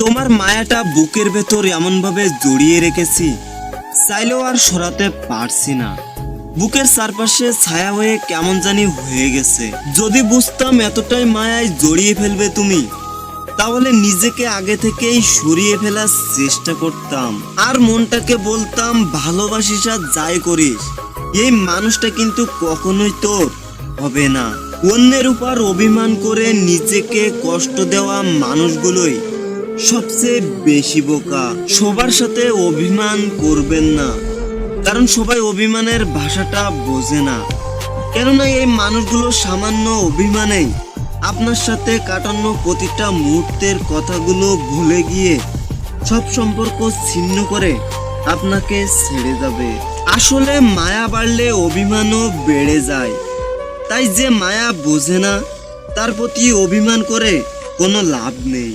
তোমার মায়াটা বুকের ভেতর এমন ভাবে জড়িয়ে রেখেছি, চাইলেও আর সরাতে পারছি না। বুকের চারপাশে ছায়া হয়ে কেমন জানি হয়ে গেছে। যদি বুঝতাম এতটাই মায়ায় জড়িয়ে ফেলবে তুমি, তাহলে নিজেকে আগে থেকেই সরিয়ে ফেলার চেষ্টা করতাম, আর মনটাকে বলতাম ভালোবাসিস আর যাই করিস, এই মানুষটা কিন্তু কখনোই তোর হবে না। অন্যের উপর অভিমান করে নিজেকে কষ্ট দেওয়া মানুষগুলোই সবচেয়ে বেশি বোকা। সবার সাথে অভিমান করবেন না, কারণ সবাই অভিমানের ভাষাটা বোঝে না। কেননা এই মানুষগুলো সামান্য অভিমানেই আপনার সাথে কাটানো প্রতিটা মুহূর্তের কথাগুলো ভুলে গিয়ে সব সম্পর্ক ছিন্ন করে আপনাকে ছেড়ে যাবে। আসলে মায়া বাড়লে অভিমানও বেড়ে যায়, তাই যে মায়া বোঝে না তার প্রতি অভিমান করে কোনো লাভ নেই।